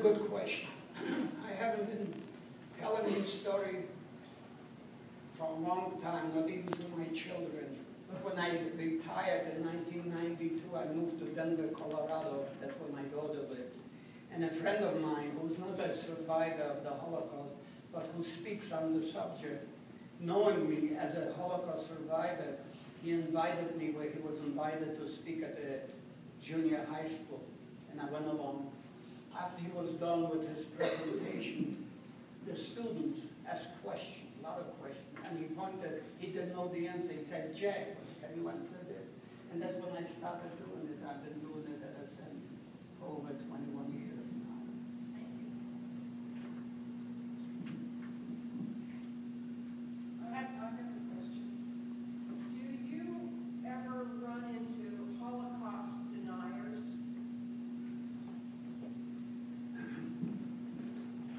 good question. I haven't been telling this story for a long time, not even to my children. But when I retired in 1992, I moved to Denver, Colorado. That's where my daughter lives. And a friend of mine, who's not a survivor of the Holocaust, but who speaks on the subject, knowing me as a Holocaust survivor, he invited me where he was invited to speak at a junior high school. And I went along. After he was done with his presentation, the students asked questions, a lot of questions. And he pointed, he didn't know the answer. He said, "Jack, can you answer this?" And that's when I started doing it. I've been doing it ever since, for over 21 years now. Thank you. I have a question. Do you ever run into Holocaust deniers?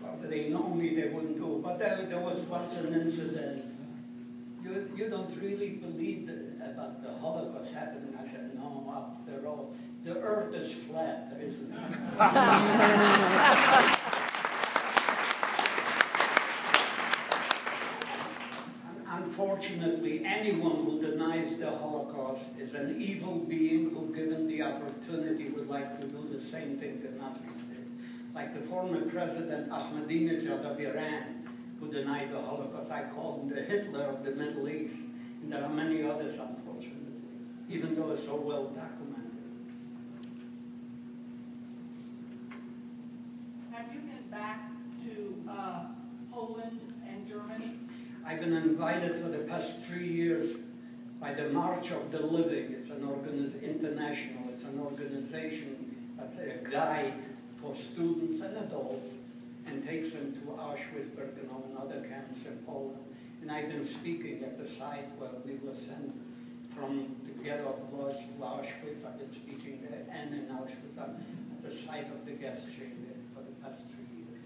Well, if they know me, they wouldn't do it. But there was once an incident. You don't really believe about the Holocaust happening? I said, no, after all, the earth is flat, isn't it? Unfortunately, anyone who denies the Holocaust is an evil being who, given the opportunity, would like to do the same thing the Nazis did. Like the former president Ahmadinejad of Iran, who denied the Holocaust. I call him the Hitler of the Middle East. And there are many others, unfortunately, even though it's so well documented. Have you been back to Poland and Germany? I've been invited for the past 3 years by the March of the Living. It's an international, it's an organization that's a guide for students and adults, and takes them to Auschwitz, Birkenau, and other camps in Poland. And I've been speaking at the site where we were sent from the ghetto of Lodz to Auschwitz. I've been speaking there and in Auschwitz. I'm at the site of the gas chamber for the past 3 years.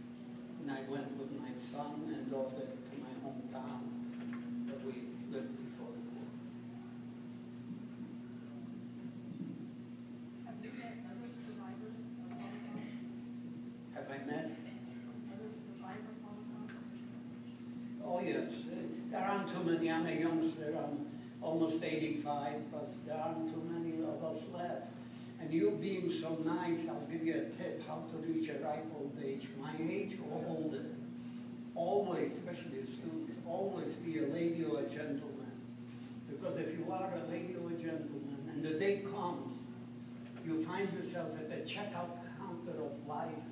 And I went with my son and daughter to my hometown where we lived before the war. Have you met other survivors of Holocaust? Have I met? Other survivors of Holocaust? Oh yes, there aren't too many. I'm a youngster, I'm almost 85, but there aren't too many of us left. And you being so nice, I'll give you a tip how to reach a ripe old age, my age or older. Always, especially as students, always be a lady or a gentleman. Because if you are a lady or a gentleman, and the day comes, you find yourself at the checkout counter of life,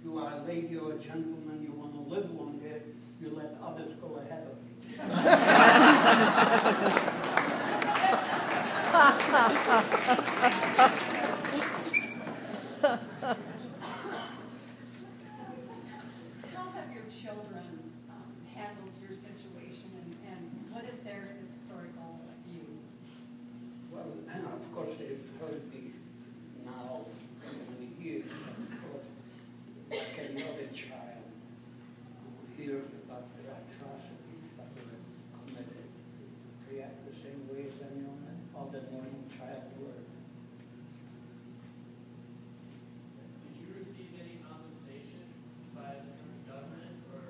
you are a lady or a gentleman, you want to live longer, you let others go ahead of you. How have your children handled your situation, and what is their historical view? Well, of course, they've heard me now for many years, of course, like any other child who hears about the atrocities that were committed. They act the same way as any other normal child would. Did you receive any compensation by the German government, or?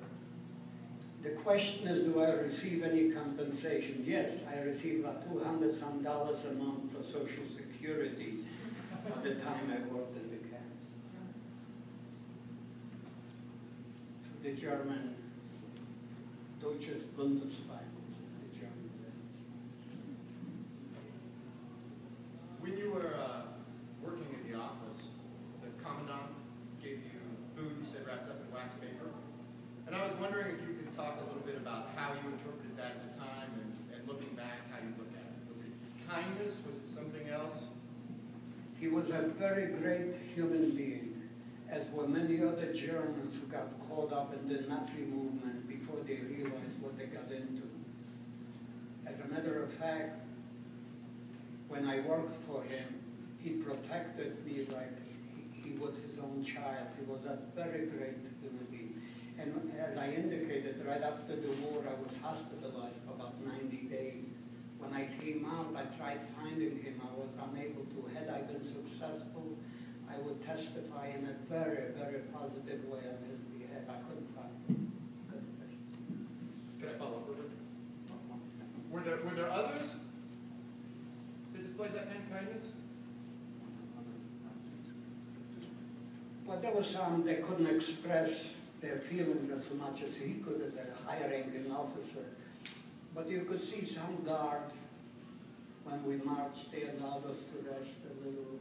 The question is, do I receive any compensation? Yes, I receive about $200-some a month for Social Security for the time I worked in the camps. The German Deutsches Bundeswehr, the German. When you were working in the office, the commandant gave you food, you said, wrapped up in wax paper. And I was wondering if you could talk a little bit about how you interpreted that at the time, and looking back, how you look at it. Was it kindness? Was it something else? He was a very great human being, as were many other Germans who got caught up in the Nazi movement before they realized what they got into. As a matter of fact, when I worked for him, he protected me like he was his own child. He was a very great human being. And as I indicated, right after the war, I was hospitalized for about 90 days. When I came out, I tried finding him. I was unable to. Had I been successful, I I would testify in a very, very positive way on his behalf. I couldn't find it. Can I follow up with it? Were there others that displayed that kind of kindness? Well, there were some that couldn't express their feelings as much as he could as a high-ranking officer. But you could see some guards, when we marched, they allowed us to rest a little,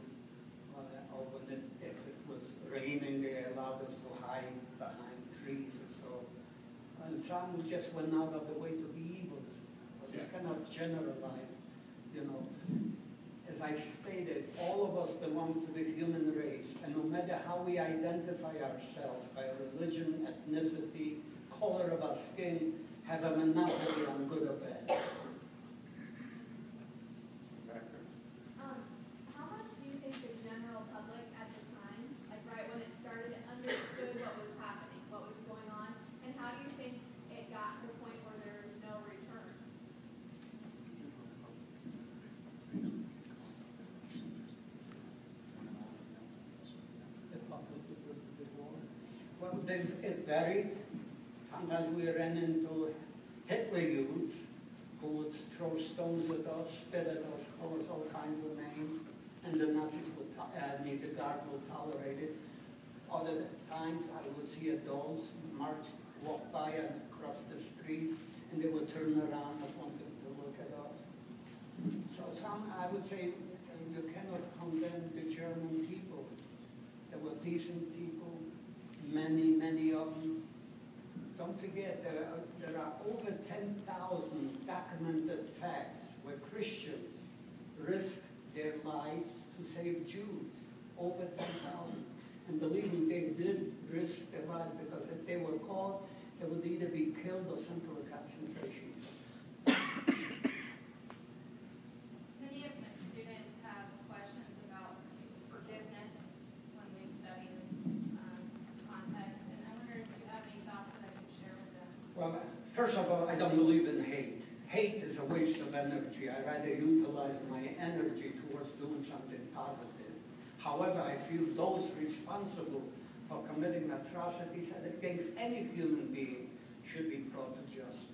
or when if it was raining, they allowed us to hide behind trees or so. And some just went out of the way to be evil. But you cannot generalize, you know. As I stated, all of us belong to the human race, and no matter how we identify ourselves by religion, ethnicity, color of our skin, have a monopoly on good or bad. How much do you think the general public at the time, like right when it started, understood what was happening, what was going on, and how do you think it got to the point where there was no return? Well, it varied. Sometimes we ran into Hitler youths who would throw stones at us, spit at us, call us all kinds of names, and the Nazis would, the guard would tolerate it. Other times I would see adults walk by and cross the street, and they would turn around and wanted to look at us. So I would say, you cannot condemn the German people. They were decent people, many, many of them. Don't forget, there are over 10,000 documented facts where Christians risked their lives to save Jews. Over 10,000. And believe me, they did risk their lives, because if they were caught, they would either be killed or sent to a concentration camp. Many of my students have questions about forgiveness when we study this context, and I wonder if you have any thoughts that I can share with them. Well, first of all, I don't believe in hate. Hate is a waste of energy. I rather utilize my energy towards doing something positive. However, I feel those responsible for committing atrocities against any human being should be brought to justice.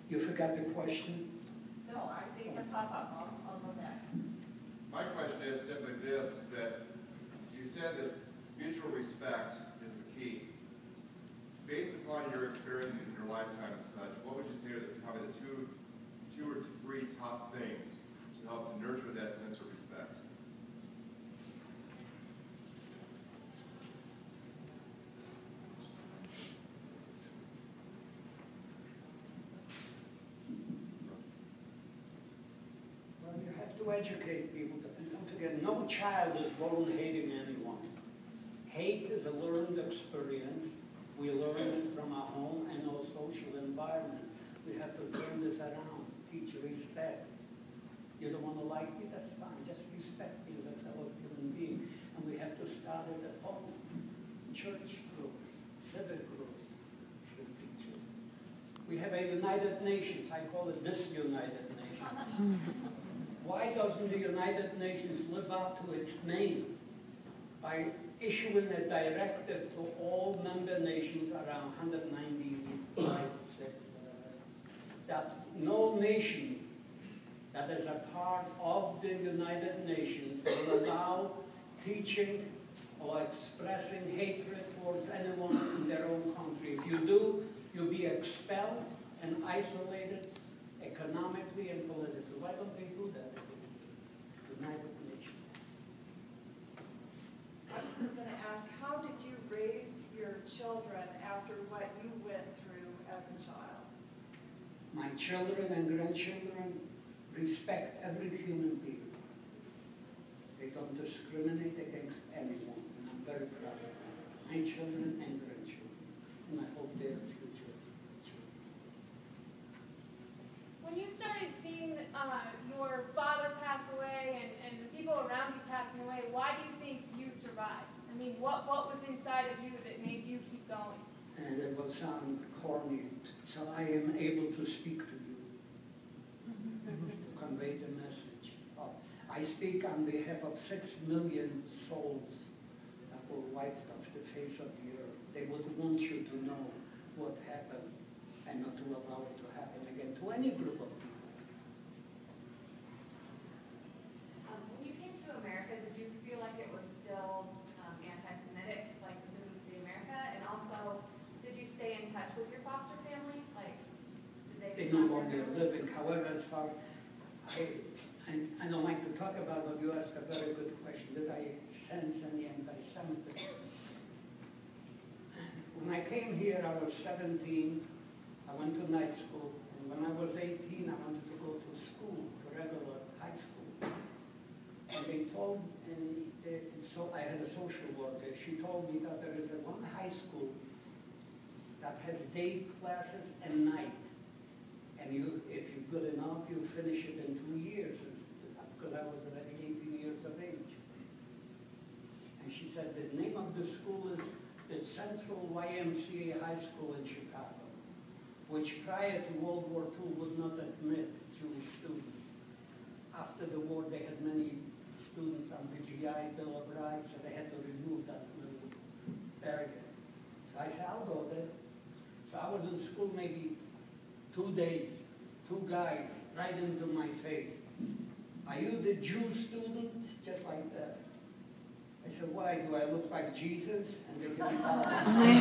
You forgot the question? No, I see it pop up, I'll go back. My question is simply this, is that you said that mutual respect is the key. Based upon your experiences in your lifetime and such, what would you say are probably the two or three top things to help to nurture that sense of respect? Well, you have to educate people. And don't forget, no child is born hating anyone. Hate is a learned experience. We learn it from our home and our social environment. We have to turn this around, teach respect. You don't want to like me, that's fine. Just respect me as a fellow human being. And we have to start it at home. Church groups, civic groups should teach it. We have a United Nations. I call it disunited Nations. Why doesn't the United Nations live up to its name by issuing a directive to all member nations, around 195, 6, that no nation that is a part of the United Nations will allow teaching or expressing hatred towards anyone in their own country. If you do, you'll be expelled and isolated economically and politically. Why don't they do that in the United Nations? I was just going to ask, how did you raise your children after what you went through as a child? My children and grandchildren respect every human being. They don't discriminate against anyone, and I'm very proud of them. My children and grandchildren, and I hope their future children. When you started seeing your father pass away and the people around you passing away, why do you think you survived? I mean, what was inside of you that made you keep going? And it will sound corny, so I am able to speak to you. to convey the message. I speak on behalf of 6 million souls that were wiped off the face of the earth. They would want you to know what happened and not to allow it to happen again to any group of people. When you came to America, did you feel like it was still anti-Semitic, like within the America? And also, did you stay in touch with your foster family? Like, did They no longer living. However, as far I don't like to talk about, but you asked a very good question. Did I sense any anti-Semitism? When I came here, I was 17. I went to night school. And when I was 18, I wanted to go to school, to regular high school. And they told, so I had a social worker. She told me that there is one high school that has day classes and night. And if you're good enough, you finish it in 2 years, because I was already 18 years of age. And she said the name of the school is the Central YMCA High School in Chicago, which prior to World War II would not admit Jewish students. After the war, they had many students on the GI Bill of Rights, so they had to remove that little barrier. So I said, I'll go there. So I was in school maybe 2 days, 2 guys right into my face. Are you the Jew student? Just like that. I said, why? Do I look like Jesus? And they didn't bother me.